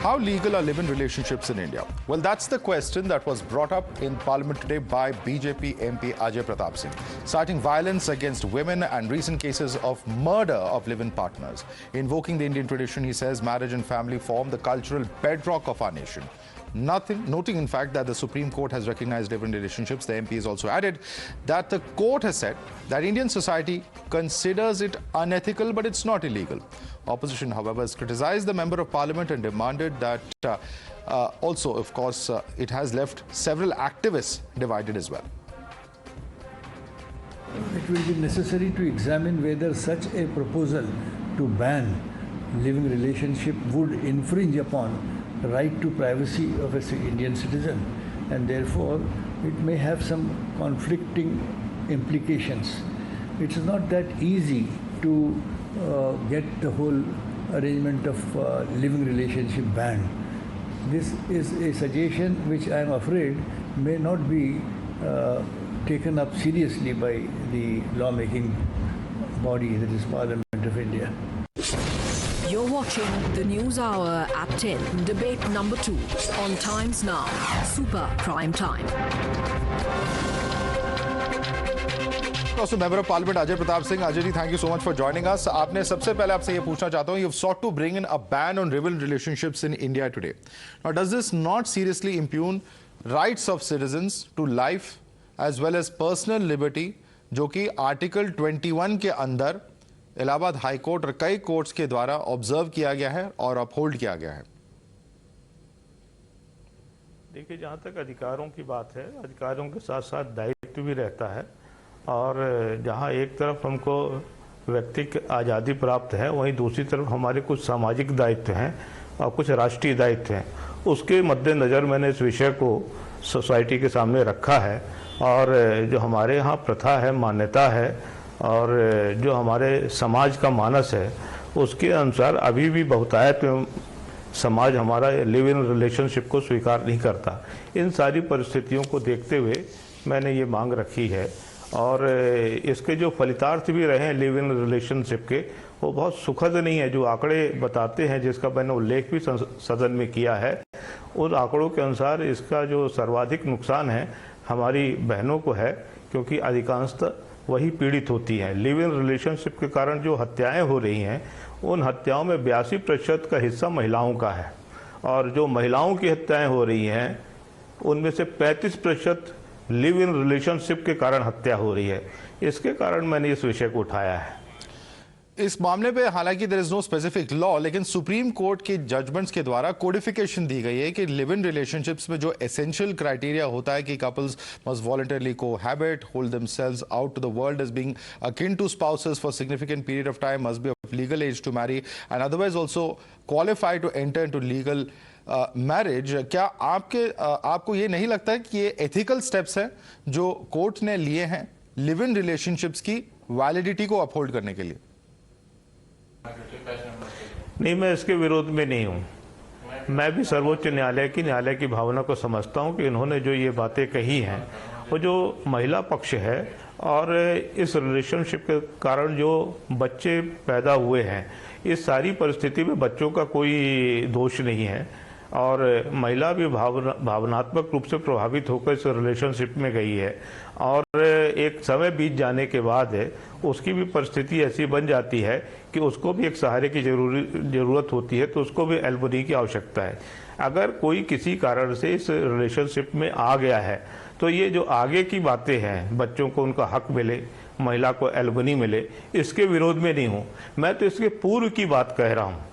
How legal are live-in relationships in India? Well, that's the question that was brought up in Parliament today by BJP MP Ajay Pratap Singh, citing violence against women and recent cases of murder of live-in partners. Invoking the Indian tradition, he says marriage and family form the cultural bedrock of our nation. Noting in fact that the Supreme Court has recognized live-in relationships, the MP has also added that the court has said that Indian society considers it unethical, but it's not illegal. Opposition, however, has criticized the Member of Parliament and demanded that also, of course, it has left several activists divided as well. It will be necessary to examine whether such a proposal to ban living relationship would infringe upon the right to privacy of an Indian citizen, and therefore it may have some conflicting implications. It's not that easy to get the whole arrangement of living relationship banned. This is a suggestion which I am afraid may not be taken up seriously by the lawmaking body, that is Parliament of India. You're watching the News Hour at 10, debate number 2 on Times Now, Super Prime Time. Also, Member of Parliament Ajay Pratap Singh. Ajay ji, thank you so much for joining us. आपने सबसे पहले आपसे ये पूछना चाहता हूँ, you've sought to bring in a ban on live-in relationships in India today. Now, does this not seriously impugn rights of citizens to life as well as personal liberty, जो कि आर्टिकल 21 के अंदर इलाहाबाद हाई कोर्ट और कई courts के द्वारा observe किया गया है और अपहोल्ड किया गया है? देखिए, जहाँ तक अधिकारों की बात है, अधिकारों के साथ साथ दायित्व भी रहता है, और जहाँ एक तरफ हमको व्यक्तिगत आज़ादी प्राप्त है, वहीं दूसरी तरफ हमारे कुछ सामाजिक दायित्व हैं और कुछ राष्ट्रीय दायित्व हैं। उसके मद्देनज़र मैंने इस विषय को सोसाइटी के सामने रखा है, और जो हमारे यहाँ प्रथा है, मान्यता है, और जो हमारे समाज का मानस है, उसके अनुसार अभी भी बहुतायत समाज हमारा लिव इन रिलेशनशिप को स्वीकार नहीं करता। इन सारी परिस्थितियों को देखते हुए मैंने ये मांग रखी है, और इसके जो फलितार्थ भी रहे हैं लिव इन रिलेशनशिप के, वो बहुत सुखद नहीं है। जो आंकड़े बताते हैं, जिसका मैंने उल्लेख भी सदन में किया है, उन आंकड़ों के अनुसार इसका जो सर्वाधिक नुकसान है हमारी बहनों को है, क्योंकि अधिकांशतः वही पीड़ित होती हैं। लिव इन रिलेशनशिप के कारण जो हत्याएं हो रही हैं, उन हत्याओं में 82% का हिस्सा महिलाओं का है, और जो महिलाओं की हत्याएं हो रही हैं उनमें से 35% लिव इन रिलेशनशिप के कारण हत्या हो रही है। इसके कारण मैंने इस विषय को उठाया है। इस मामले पे हालांकि there is no specific law, लेकिन सुप्रीम कोर्ट के जजमेंट्स के द्वारा कोडिफिकेशन दी गई है कि लिव इन रिलेशनशिप्स में जो एसेंशियल क्राइटेरिया होता है कि couples must voluntarily cohabit, hold themselves out to the world as being akin to spouses for significant period of time, must be of legal age to marry and otherwise also qualify to enter into legal marriage. क्या आपको ये नहीं लगता है कि ये ethical steps हैं जो कोर्ट ने लिए हैं लिव इन रिलेशनशिप्स की वैलिडिटी को अपहोल्ड करने के लिए? नहीं, मैं इसके विरोध में नहीं हूँ। मैं भी सर्वोच्च न्यायालय की भावना को समझता हूँ कि इन्होंने जो ये बातें कही हैं, वो जो महिला पक्ष है और इस रिलेशनशिप के कारण जो बच्चे पैदा हुए हैं, इस सारी परिस्थिति में बच्चों का कोई दोष नहीं है, और महिला भी भावनात्मक रूप से प्रभावित होकर इस रिलेशनशिप में गई है, और एक समय बीत जाने के बाद उसकी भी परिस्थिति ऐसी बन जाती है कि उसको भी एक सहारे की ज़रूरत होती है, तो उसको भी एल्बनी की आवश्यकता है। अगर कोई किसी कारण से इस रिलेशनशिप में आ गया है, तो ये जो आगे की बातें हैं, बच्चों को उनका हक मिले, महिला को एल्बनी मिले, इसके विरोध में नहीं हूँ। मैं तो इसके पूर्व की बात कह रहा हूँ।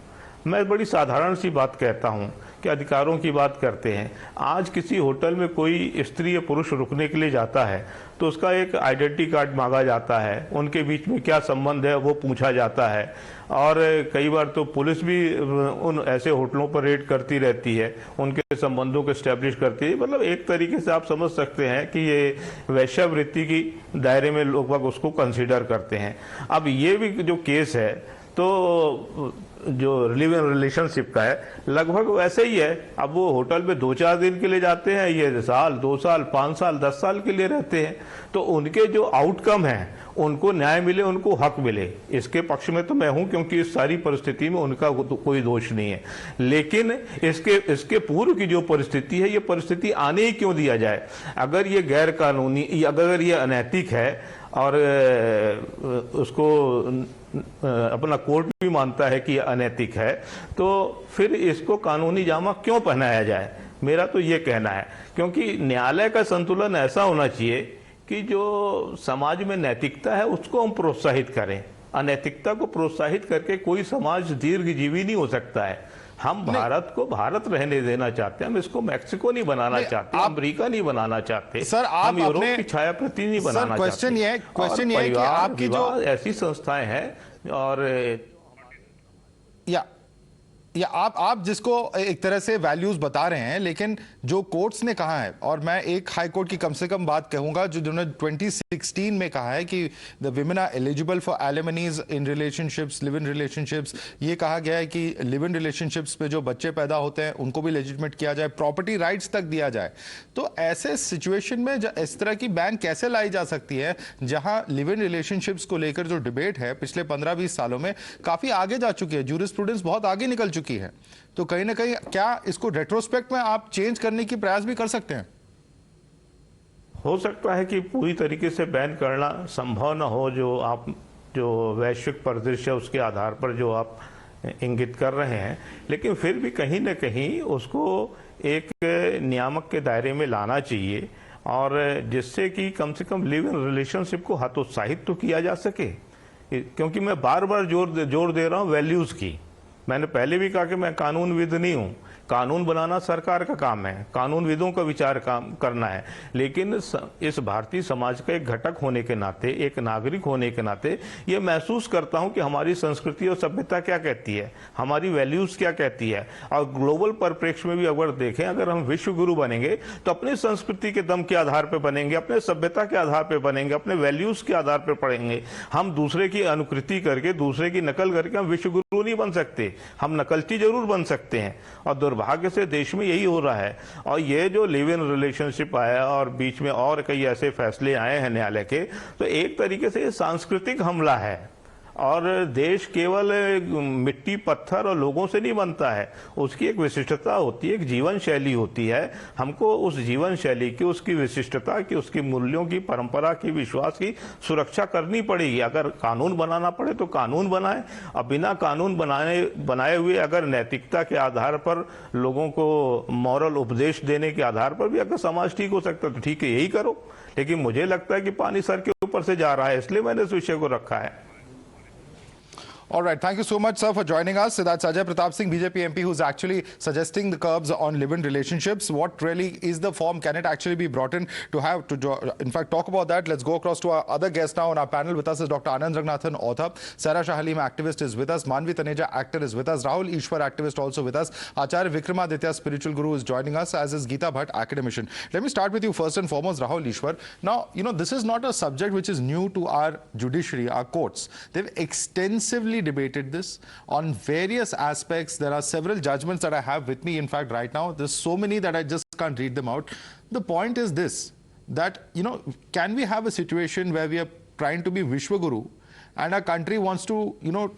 मैं बड़ी साधारण सी बात कहता हूँ कि अधिकारों की बात करते हैं। आज किसी होटल में कोई स्त्री या पुरुष रुकने के लिए जाता है, तो उसका एक आइडेंटिटी कार्ड मांगा जाता है, उनके बीच में क्या संबंध है वो पूछा जाता है, और कई बार तो पुलिस भी उन ऐसे होटलों पर रेड करती रहती है, उनके संबंधों को एस्टेब्लिश करती है। मतलब एक तरीके से आप समझ सकते हैं कि ये वेश्यावृत्ति की दायरे में लोग उसको कंसिडर करते हैं। अब ये भी जो केस है, तो जो लिव इन रिलेशनशिप का है लगभग वैसे ही है। अब वो होटल पे 2-4 दिन के लिए जाते हैं, ये साल 2 साल 5 साल 10 साल के लिए रहते हैं, तो उनके जो आउटकम है उनको न्याय मिले, उनको हक मिले, इसके पक्ष में तो मैं हूं, क्योंकि इस सारी परिस्थिति में उनका तो कोई दोष नहीं है। लेकिन इसके पूर्व की जो परिस्थिति है, ये परिस्थिति आने ही क्यों दिया जाए? अगर ये गैर कानूनी, अगर ये अनैतिक है और उसको अपना कोर्ट भी मानता है कि ये अनैतिक है, तो फिर इसको कानूनी जामा क्यों पहनाया जाए? मेरा तो ये कहना है, क्योंकि न्यायालय का संतुलन ऐसा होना चाहिए कि जो समाज में नैतिकता है उसको हम प्रोत्साहित करें। अनैतिकता को प्रोत्साहित करके कोई समाज दीर्घजीवी नहीं हो सकता है। हम भारत को भारत रहने देना चाहते हैं, हम इसको मैक्सिको नहीं बनाना चाहते, अमेरिका नहीं बनाना चाहते, सर हम यूरोप की छाया प्रति नहीं बनाना चाहते। क्वेश्चन ये है कि आपकी जो ऐसी संस्थाएं हैं और या आप जिसको एक तरह से वैल्यूज बता रहे हैं, लेकिन जो कोर्ट्स ने कहा है, और मैं एक हाई कोर्ट की कम से कम बात कहूंगा जो जिन्होंने 2016 में कहा है कि the women are eligible for alimonies in relationships, live in relationships. ये कहा गया है कि लिव इन रिलेशनशिप्स पे जो बच्चे पैदा होते हैं उनको भी लेजिटिमेट किया जाए, प्रॉपर्टी राइट्स तक दिया जाए। तो ऐसे सिचुएशन में इस तरह की बैन कैसे लाई जा सकती है, जहां लिव इन रिलेशनशिप्स को लेकर जो डिबेट है पिछले 15-20 सालों में काफी आगे जा चुकी है, जूरिस्प्रूडेंस बहुत आगे निकल चुकी है। तो कहीं ना कहीं क्या इसको रेट्रोस्पेक्ट में आप चेंज करने की प्रयास भी कर सकते हैं? हो सकता है कि पूरी तरीके से बैन करना संभव न हो, जो वैश्विक परिदृश्य उसके आधार पर जो आप इंगित कर रहे हैं, लेकिन फिर भी कहीं न कहीं उसको एक नियामक के दायरे में लाना चाहिए, और जिससे कि कम से कम लिव इन रिलेशनशिप को हतोत्साहित तो किया जा सके। क्योंकि मैं बार बार जोर दे रहा हूं वैल्यूज की। मैंने पहले भी कहा कि मैं कानूनविद नहीं हूं, कानून बनाना सरकार का काम है, कानूनविदों का विचार करना है, लेकिन इस भारतीय समाज का एक घटक होने के नाते, एक नागरिक होने के नाते ये महसूस करता हूं कि हमारी संस्कृति और सभ्यता क्या कहती है, हमारी वैल्यूज क्या कहती है। और ग्लोबल परिप्रेक्ष्य में भी अगर देखें, अगर हम विश्व गुरु बनेंगे तो अपनी संस्कृति के दम के आधार पर बनेंगे, अपने सभ्यता के आधार पर बनेंगे, अपने वैल्यूज के आधार पर पढ़ेंगे। हम दूसरे की अनुकृति करके, दूसरे की नकल करके हम विश्व गुरु नहीं बन सकते, हम नकलची जरूर बन सकते हैं। और दुर्भाग्य से देश में यही हो रहा है। और ये जो लिव इन रिलेशनशिप आया और बीच में और कई ऐसे फैसले आए हैं न्यायालय के, तो एक तरीके से ये सांस्कृतिक हमला है। और देश केवल मिट्टी पत्थर और लोगों से नहीं बनता है, उसकी एक विशिष्टता होती है, एक जीवन शैली होती है। हमको उस जीवन शैली की, उसकी विशिष्टता की, उसकी मूल्यों की, परंपरा की, विश्वास की सुरक्षा करनी पड़ेगी। अगर कानून बनाना पड़े तो कानून बनाए, और बिना कानून बनाए हुए अगर नैतिकता के आधार पर लोगों को मॉरल उपदेश देने के आधार पर भी अगर समाज ठीक हो सकता है तो ठीक है, यही करो। लेकिन मुझे लगता है कि पानी सर के ऊपर से जा रहा है, इसलिए मैंने इस विषय को रखा है। All right, thank you so much, sir, for joining us. So that's Ajay Pratap Singh, BJP MP, who's actually suggesting the curbs on live-in relationships. What really is the form? Can it actually be brought in in fact, talk about that? Let's go across to our other guest now on our panel. With us is Dr. Anand Ranganathan, author. Sarah Shah Halim, activist, is with us. Manvi Taneja, actor, is with us. Rahul Ishwar, activist, also with us. Acharya Vikramaditya, spiritual guru, is joining us, as is Geeta Bhatt, academician. Let me start with you first and foremost, Rahul Ishwar. Now, this is not a subject which is new to our judiciary, our courts. They've extensively debated this on various aspects. There are several judgments that I have with me, in fact, right now. There's so many that I just can't read them out. The point is this, that, can we have a situation where we are trying to be Vishwaguru and our country wants to,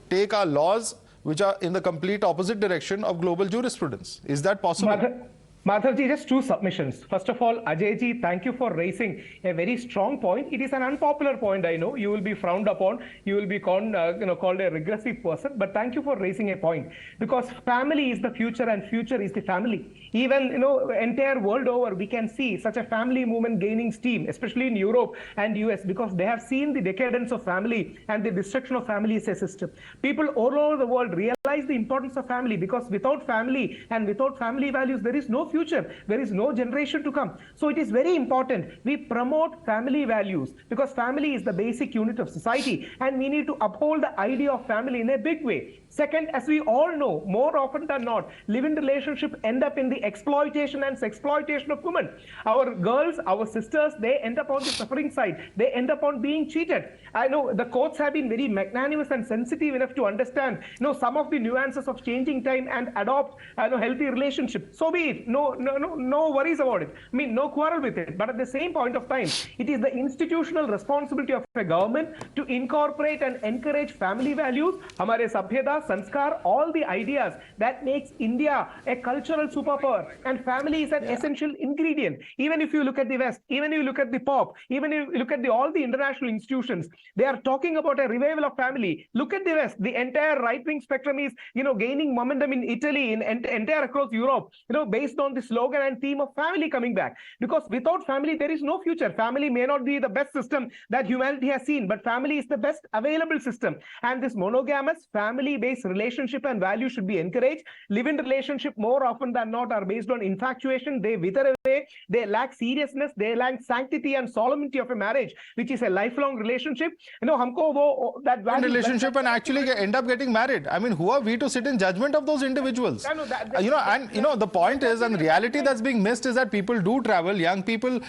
take our laws which are in the complete opposite direction of global jurisprudence? Is that possible? Madhavji, just two submissions. First of all, Ajayji, thank you for raising a very strong point. It is an unpopular point, I know. You will be frowned upon. You will be called a regressive person. But thank you for raising a point. Because family is the future and future is the family. Even, entire world over, we can see such a family movement gaining steam, especially in Europe and US, because they have seen the decadence of family and the destruction of family as a system. People all over the world realize the importance of family, because without family and without family values, there is no future. There is no generation to come. So it is very important we promote family values, because family is the basic unit of society, and we need to uphold the idea of family in a big way. Second, as we all know, more often than not, live-in relationships end up in the exploitation and sexploitation of women. Our girls, our sisters, they end up on the suffering side. They end up on being cheated. I know the courts have been very magnanimous and sensitive enough to understand, some of the nuances of changing time and adopt healthy relationship. So be it. No worries about it. I mean, no quarrel with it. But at the same point of time, it is the institutional responsibility of a government to incorporate and encourage family values, hamare sabhyata, sanskar, all the ideas that makes India a cultural superpower. And family is an essential ingredient. Even if you look at the West, even if you look at the pop, even if you look at all the international institutions, they are talking about a revival of family. Look at the West. The entire right-wing spectrum is, gaining momentum in Italy, in entire across Europe, based on the slogan and theme of family coming back. Because without family, there is no future. Family may not be the best system that humanity has seen, but family is the best available system. And this monogamous, family-based relationship and value should be encouraged. Live-in relationship more often than not are based on infatuation. They wither away. They lack seriousness. They lack sanctity and solemnity of a marriage, which is a lifelong relationship. That value, relationship and actually end up getting married. I mean, who are we to sit in judgment of those individuals? The point is, and the reality that's being missed is that people do travel, young people,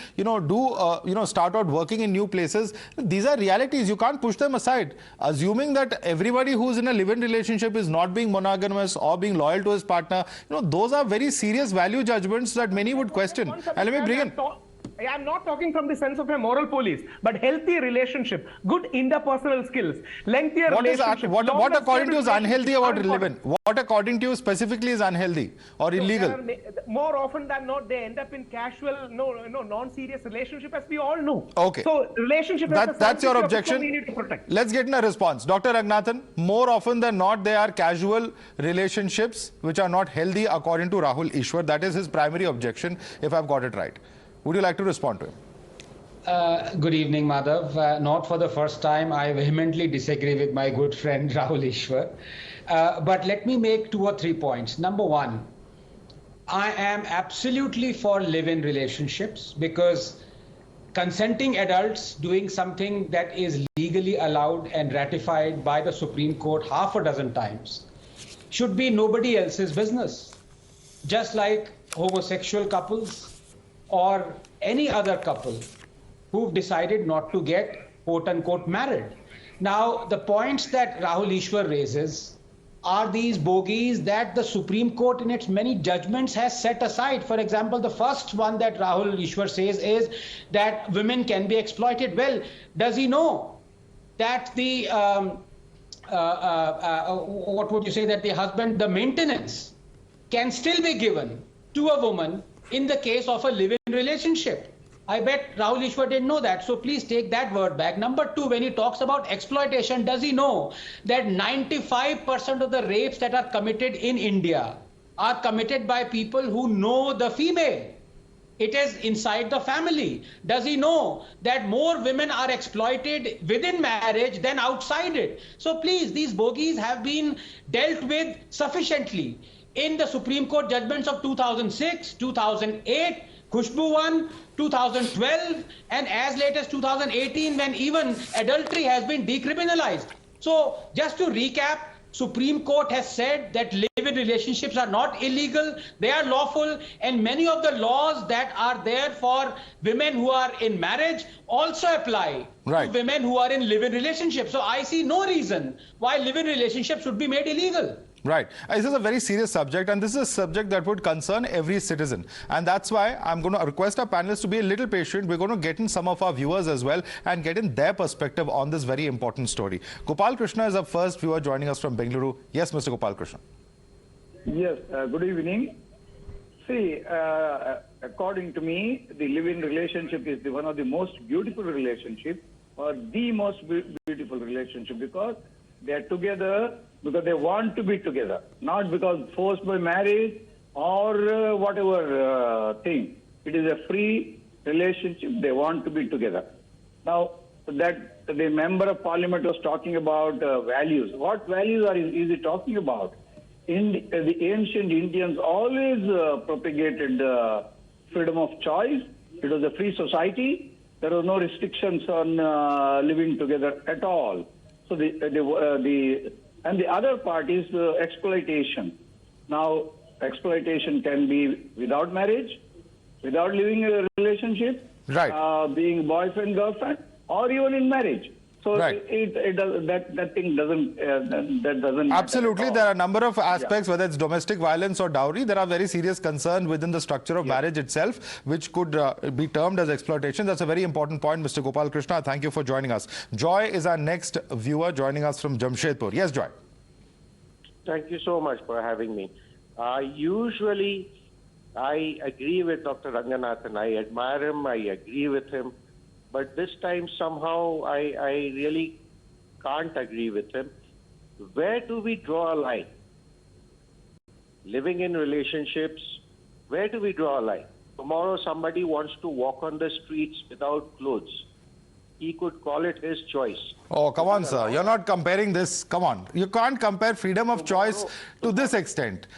start out working in new places. These are realities. You can't push them aside. Assuming that everybody who's in a live-in relationship is not being monogamous or being loyal to his partner, those are very serious value judgments that many would question. And let me bring in. I'm not talking from the sense of a moral police, but healthy relationship, good interpersonal skills, lengthier relationship. What according to you is unhealthy about live-in? What according to you specifically is unhealthy or illegal? More often than not, they end up in casual, non-serious relationship, as we all know. Okay. So relationship. That's your objection. We need to protect. Let's get in a response. Dr. Ranganathan, more often than not, they are casual relationships which are not healthy according to Rahul Ishwar. That is his primary objection, if I've got it right. Would you like to respond to him? Good evening, Madhav. Not for the first time, I vehemently disagree with my good friend Rahul Ishwar. But let me make 2 or 3 points. Number one, I am absolutely for live-in relationships, because consenting adults doing something that is legally allowed and ratified by the Supreme Court half a dozen times should be nobody else's business. Just like homosexual couples or any other couple who've decided not to get quote-unquote married. Now, the points that Rahul Ishwar raises are these bogies that the Supreme Court in its many judgments has set aside. For example, the first one that Rahul Ishwar says is that women can be exploited. Well, does he know that the, what would you say, that the husband, the maintenance can still be given to a woman in the case of a live-in relationship? I bet Rahul Ishwar didn't know that. So please take that word back. Number two, when he talks about exploitation, does he know that 95% of the rapes that are committed in India are committed by people who know the female? It is inside the family. Does he know that more women are exploited within marriage than outside it? So please, these bogies have been dealt with sufficiently in the Supreme Court judgments of 2006, 2008, Khushbu 1, 2012, and as late as 2018, when even adultery has been decriminalized. So just to recap, Supreme Court has said that live-in relationships are not illegal, they are lawful, and many of the laws that are there for women who are in marriage also apply to women who are in live-in relationships. So I see no reason why live-in relationships should be made illegal. Right. This is a very serious subject, and this is a subject that would concern every citizen. And that's why I'm going to request our panelists to be a little patient. We're going to get in some of our viewers as well and get in their perspective on this very important story. Gopal Krishna is our first viewer joining us from Bengaluru. Yes, Mr. Gopal Krishna. Yes, good evening. See, according to me, the live-in relationship is one of the most beautiful relationships, or the most beautiful relationship, because they are together because they want to be together, not because forced by marriage or whatever thing. It is a free relationship. They want to be together. Now, that the member of parliament was talking about values. What values is he talking about? the ancient Indians always propagated freedom of choice. It was a free society. There were no restrictions on living together at all. So and the other part is exploitation. Now, exploitation can be without marriage, without living in a relationship, Right. being boyfriend, girlfriend, or even in marriage. So Right. that thing doesn't matter Absolutely, at all. there are a number of aspects, whether it's domestic violence or dowry. There are very serious concerns within the structure of marriage itself, which could be termed as exploitation. That's a very important point, Mr. Gopal Krishna. Thank you for joining us. Joy is our next viewer, joining us from Jamshedpur. Yes, Joy. Thank you so much for having me. Usually, I agree with Dr. Ranganathan. I admire him. I agree with him. But this time, somehow, I really can't agree with him. Where do we draw a line? Living in relationships, where do we draw a line? Tomorrow, somebody wants to walk on the streets without clothes. He could call it his choice. Oh, come on, sir. You're not comparing this. Come on. You can't compare freedom of choice to this extent.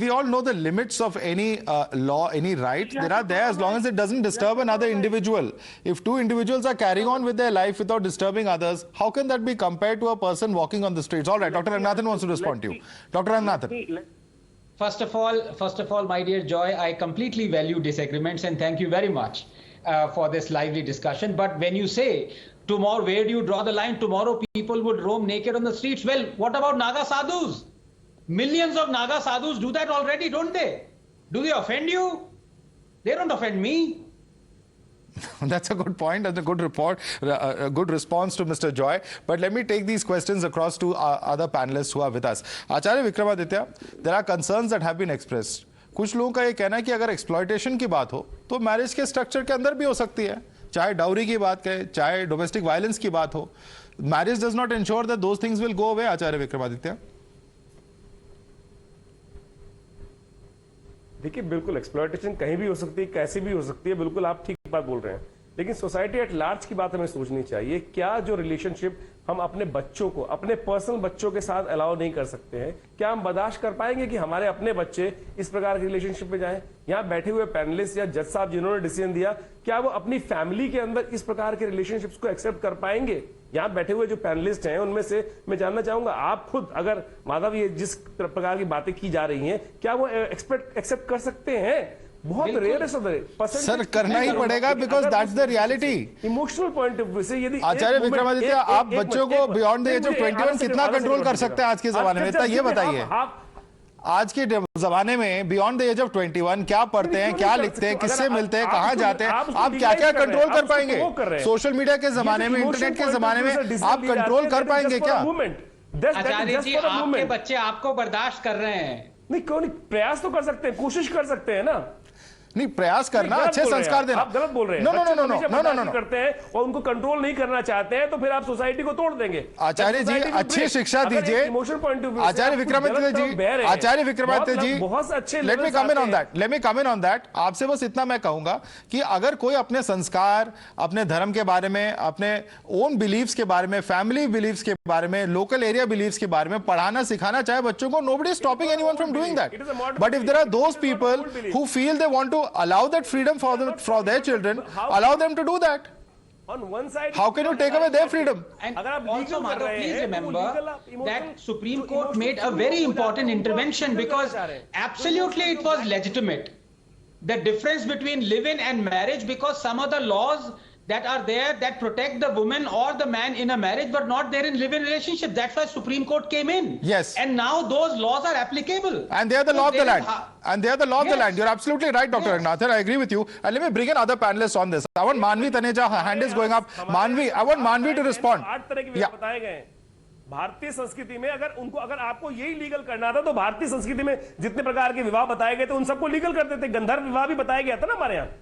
We all know the limits of any law, any right. They are there as long as it doesn't disturb another individual. If two individuals are carrying on with their life without disturbing others, how can that be compared to a person walking on the streets? All right, Dr. Ranganathan wants to respond to you. Dr. Ranganathan. First of all, my dear Joy, I completely value disagreements and thank you very much for this lively discussion. But when you say tomorrow, where do you draw the line? Tomorrow people would roam naked on the streets. Well, what about Naga sadhus? Millions of Naga sadhus do that already, don't they? Do they offend you? They don't offend me. That's a good point. That's a good report, a good response to Mr. Joy. But let me take these questions across to other panelists who are with us. Acharya Vikramaditya, there are concerns that have been expressed. कुछ लोगों का ये कहना है कि अगर exploitation की बात हो तो मैरिज के स्ट्रक्चर के अंदर भी हो सकती है, चाहे डाउरी की बात करें, चाहे डोमेस्टिक वायलेंस की बात हो. Marriage does not ensure that those things will go away. Acharya Vikramaditya, देखिए बिल्कुल एक्सप्लॉयटेशन कहीं भी हो सकती है, कैसे भी हो सकती है, बिल्कुल आप ठीक बात बोल रहे हैं. लेकिन सोसाइटी एट लार्ज की बात हमें सोचनी चाहिए. क्या जो रिलेशनशिप हम अपने बच्चों को, अपने पर्सनल बच्चों के साथ अलाउ नहीं कर सकते हैं, क्या हम बर्दाश्त कर पाएंगे कि हमारे अपने बच्चे इस प्रकार के रिलेशनशिप में जाएं? यहाँ बैठे हुए पैनलिस्ट या जज साहब जिन्होंने डिसीजन दिया, क्या वो अपनी फैमिली के अंदर इस प्रकार के रिलेशनशिप्स को एक्सेप्ट कर पाएंगे? यहाँ बैठे हुए जो पैनलिस्ट हैं उनमें से मैं जानना चाहूंगा, आप खुद अगर माधव ये जिस प्रकार की बातें की जा रही हैं, क्या वो एक्सेप्ट कर सकते हैं? बहुत रेयर है सर, करना ही पड़ेगा because that's the reality. Emotional point of view से यदि आचार्य विक्रमादित्य, आप बच्चों को बियॉन्ड द एज ऑफ 21 कितना कंट्रोल कर सकते हैं आज के जमाने में? ये बताइए, आज के जमाने में बियॉन्ड द एज ऑफ 21 क्या पढ़ते हैं, क्या लिखते हैं, किससे मिलते हैं, कहां जाते हैं, आप क्या क्या कंट्रोल कर पाएंगे? सोशल मीडिया के जमाने में, इंटरनेट के जमाने में आप कंट्रोल कर पाएंगे क्या? आचार्य जी, आपके बच्चे आपको बर्दाश्त कर रहे हैं. नहीं, क्यों नहीं? प्रयास तो कर सकते हैं, कोशिश कर सकते हैं ना. नहीं, प्रयास करना, अच्छे संस्कार देना. आप गलत बोल रहे हैं. नो करते हैं और उनको कंट्रोल नहीं करना चाहते हैं तो फिर आप सोसाइटी को तोड़ देंगे. आचार्य जी, अच्छी शिक्षा दीजिए. आचार्य विक्रमादित्य जी, बहुत अच्छे. Let me come in on that. आपसे बस इतना मैं कहूंगा कि अगर कोई अपने संस्कार, अपने धर्म के बारे में, अपने ओन बिलीव्स के बारे में, फैमिली बिलीव्स के बारे में, लोकल एरिया बिलीव्स के बारे में पढ़ाना सिखाना चाहे बच्चों को, nobody is stopping anyone from doing that. But if there are those people who feel they want to allow that freedom for their children, allow them to do that. On one side, how can you take away their freedom? And also, Madhav, please remember that Supreme Court made a very important intervention because absolutely it was legitimate. The difference between live-in and marriage, because some of the laws that are there that protect the woman or the man in a marriage but not there in live-in relationship. That's why Supreme Court came in. Yes. And now those laws are applicable. And they are the law of the land. And they are the law of the land. You're absolutely right, Dr. Ranganathan. I agree with you. And let me bring in other panelists on this. I want Manvi Taneja, her hand is going up. Manvi, I want Manvi to respond. 8 तरह के विवाह बताए गए. भारतीय संस्कृति में अगर आपको यही लीगल करना था तो भारतीय संस्कृति में जितने प्रकार के विवाह बताए गए थे उन सबको लीगल कर देते. गंधर्व विवाह भी बताया गया था ना हमारे यहाँ.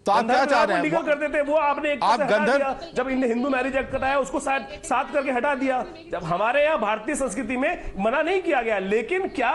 तो आप क्या चाह रहे हैं? लीगल कर देते, वो आपने एक आप गंधर्व, जब इन्हें हिंदू मैरिज एक्ट बताया उसको साथ करके हटा दिया. जब हमारे यहाँ भारतीय संस्कृति में मना नहीं किया गया, लेकिन क्या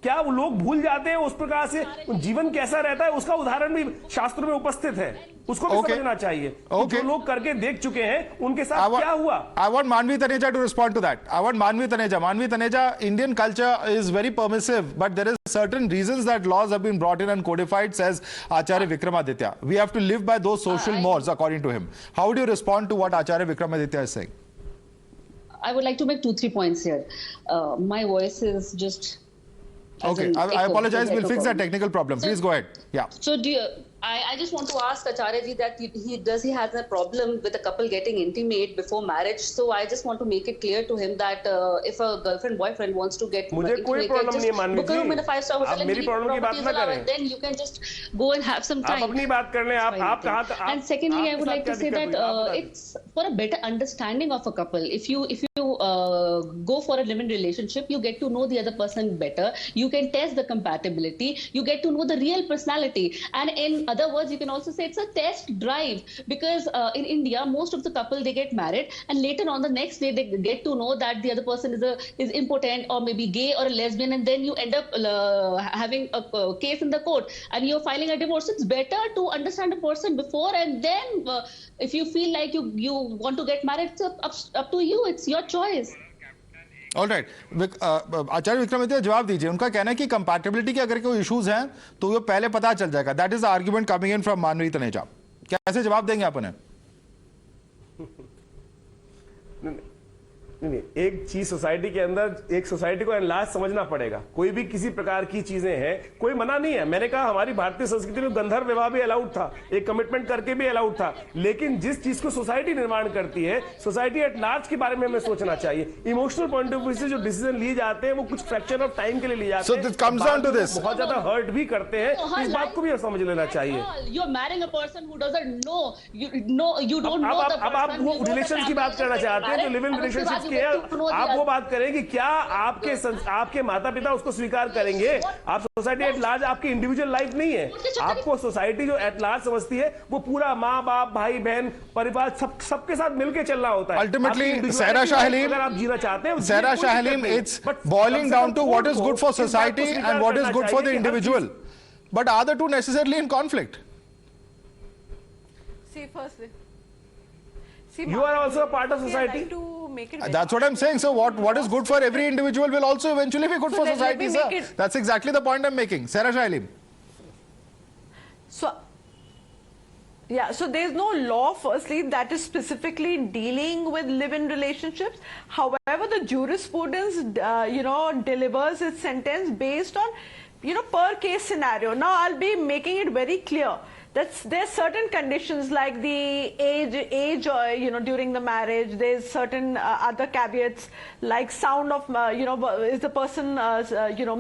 क्या वो लोग भूल जाते हैं उस प्रकार से जीवन कैसा रहता है? उसका उदाहरण भी शास्त्रों में उपस्थित है, उसको भी समझना चाहिए कि जो लोग करके देख चुके हैं उनके साथ क्या हुआ. I want Manvi Taneja to respond to that. I want Manvi Taneja, Indian culture is very permissive, but there is certain reasons that laws have been brought in and codified, says Acharya Vikramaditya. We have to live by those social mores, according to him. How do you respond to what Acharya Vikramaditya is saying? I would like to make 2-3 points here. My voice is just... Okay, I apologize. We'll fix that technical problem. Please go ahead. Yeah. So I just want to ask Acharya ji that he has a problem with a couple getting intimate before marriage. So I just want to make it clear to him that if a girlfriend boyfriend wants to get मुझे कोई problem नहीं है मानवी जी. book a room in a 5-star hotel and मेरी problem की बात ना करें. Then you can just go and have some time. आप अपनी बात कर लें. आप कहाँ? And secondly, I would like to say that it's for a better understanding of a couple. If you go for a live-in relationship, you get to know the other person better. You can test the compatibility. You get to know the real personality. And in other words, you can also say it's a test drive, because in India, most of the couple, they get married and later on the next day they get to know that the other person is impotent or maybe gay or a lesbian, and then you end up having a case in the court and you're filing a divorce. It's better to understand a person before, and then if you feel like you want to get married, it's up to you. It's your choice. All right. आचार्य विक्रमादित्य जवाब दीजिए. उनका कहना है कि compatibility के अगर कोई issues हैं तो ये पहले पता चल जाएगा. That is the argument coming in from मानवी तनेजा. कैसे जवाब देंगे आप उन्हें? नहीं, एक चीज सोसाइटी के अंदर, एक सोसाइटी को एनलार्ज समझना पड़ेगा. कोई भी किसी प्रकार की चीजें हैं, कोई मना नहीं है. मैंने कहा हमारी भारतीय संस्कृति में गंधर्व विवाह भी अलाउड था, एक कमिटमेंट करके भी अलाउड था. लेकिन जिस चीज को सोसाइटी निर्माण करती है, सोसाइटी एट लार्ज के बारे में हमें सोचना चाहिए. इमोशनल पॉइंट ऑफ व्यू से जो डिसीजन लिए जाते हैं वो कुछ फ्रैक्शन ऑफ टाइम के लिए लिए जाते हैं. So this comes down to this. बहुत ज्यादा हर्ट भी करते हैं. इस बात को भी समझ लेना चाहिए. You're marrying a person who doesn't know. You don't know the person. अब आप वो रिलेशन की बात करना चाहते हैं, जो लिव इन रिलेशनशिप के आप वो बात करें कि क्या आपके माता पिता उसको स्वीकार करेंगे? आप सोसाइटी एट लार्ज, आपकी इंडिविजुअल लाइफ नहीं है. आपको सोसाइटी जो एट लार्ज समझती है वो पूरा माँ बाप भाई बहन परिवार सबके साथ मिलकर चलना होता है. अल्टीमेटली सहरा शाहलीम, अगर आप जीना चाहते हैं, Sahra Shahleem, it's boiling down to what is good for society and what is good for the individual. But are the two necessarily in conflict? See, firstly, you are also a part of society. That's what I'm saying. So what is good for every individual will also eventually be good for society, sir. That's exactly the point I'm making. Sarah Shailim. So, yeah, so there's no law, firstly, that is specifically dealing with live-in relationships. However, the jurisprudence, delivers its sentence based on, per case scenario. Now, I'll be making it very clear. There's certain conditions like the age, during the marriage. There's certain other caveats like sound of, is the person,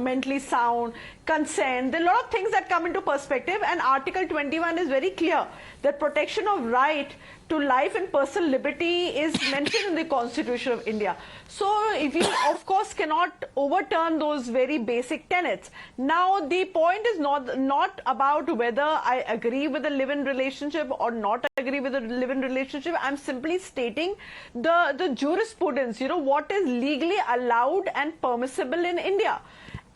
mentally sound, consent. There are a lot of things that come into perspective, and Article 21 is very clear that protection of right to life and personal liberty is mentioned in the Constitution of India. So if you, of course, cannot overturn those very basic tenets. Now, the point is not about whether I agree with a live-in relationship or not agree with a live-in relationship. I'm simply stating the jurisprudence, what is legally allowed and permissible in India.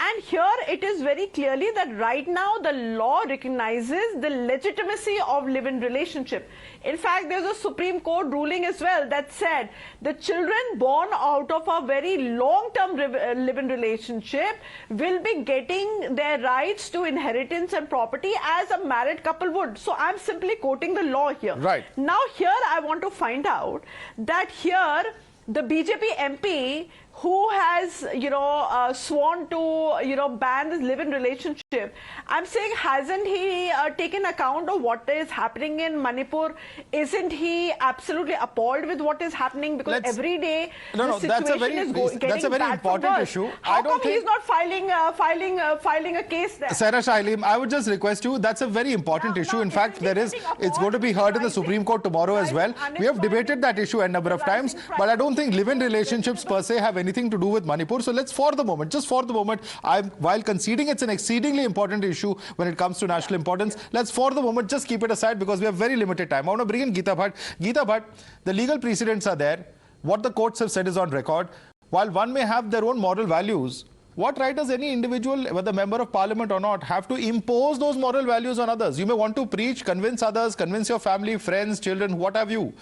And here it is very clearly that right now the law recognizes the legitimacy of live-in relationship. In fact, there's a Supreme Court ruling as well that said the children born out of a very long-term live-in relationship will be getting their rights to inheritance and property as a married couple would. So I'm simply quoting the law here. Right. Now here I want to find out that here the BJP MP who has, sworn to, ban this live-in relationship, I'm saying, hasn't he taken account of what is happening in Manipur? Isn't he absolutely appalled with what is happening? Because every day the situation is getting that's a very bad important for worse. issue. How come he's not filing a case there? Sarah Shailim, I would just request you, that's a very important issue. In fact, it's going to be heard in the Supreme Court tomorrow as well. We have debated that issue a number of times, but I don't think live-in relationships per se have anything to do with Manipur. So let's, for the moment, while conceding it's an exceedingly important issue when it comes to national importance, let's for the moment just keep it aside because we have very limited time. I want to bring in Geeta Bhatt. Geeta Bhatt, the legal precedents are there. What the courts have said is on record. While one may have their own moral values, what right does any individual, whether member of parliament or not, have to impose those moral values on others? You may want to preach, convince others, convince your family, friends, children, what have you.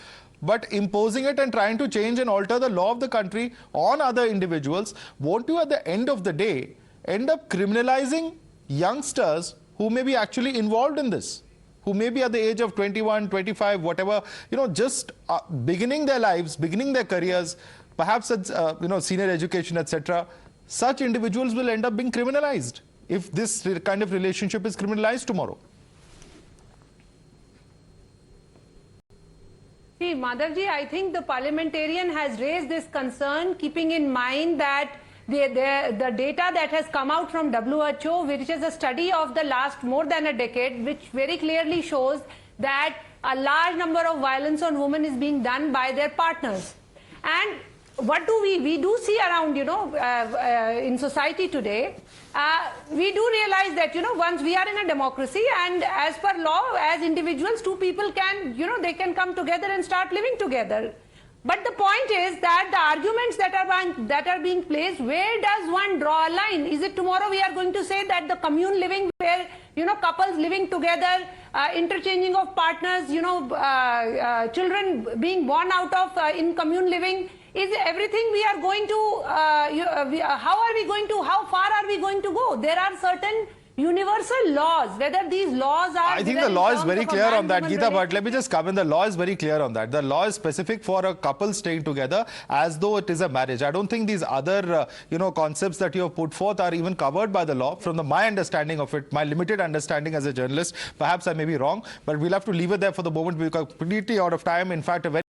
But imposing it and trying to change and alter the law of the country on other individuals, won't you at the end of the day end up criminalizing youngsters who may be actually involved in this, who may be at the age of 21, 25, whatever, just beginning their lives, beginning their careers, perhaps at, senior education, etc. Such individuals will end up being criminalized if this kind of relationship is criminalized tomorrow. See, Madhavji, I think the parliamentarian has raised this concern, keeping in mind that the data that has come out from WHO, which is a study of the last more than a decade, which very clearly shows that a large number of violence on women is being done by their partners. And what do we do see around, in society today, we do realize that, once we are in a democracy and as per law, as individuals, two people can, they can come together and start living together. But the point is that the arguments that are being placed, where does one draw a line? Is it tomorrow we are going to say that the commune living where, couples living together, interchanging of partners, children being born out of in commune living, is everything we are going to, how far are we going to go? There are certain universal laws, whether these laws are... I think the law is very clear on that, Geeta, but let me just come in. The law is very clear on that. The law is specific for a couple staying together as though it is a marriage. I don't think these other, concepts that you have put forth are even covered by the law. From my understanding of it, my limited understanding as a journalist, perhaps I may be wrong, but we'll have to leave it there for the moment because we're completely out of time. In fact, a very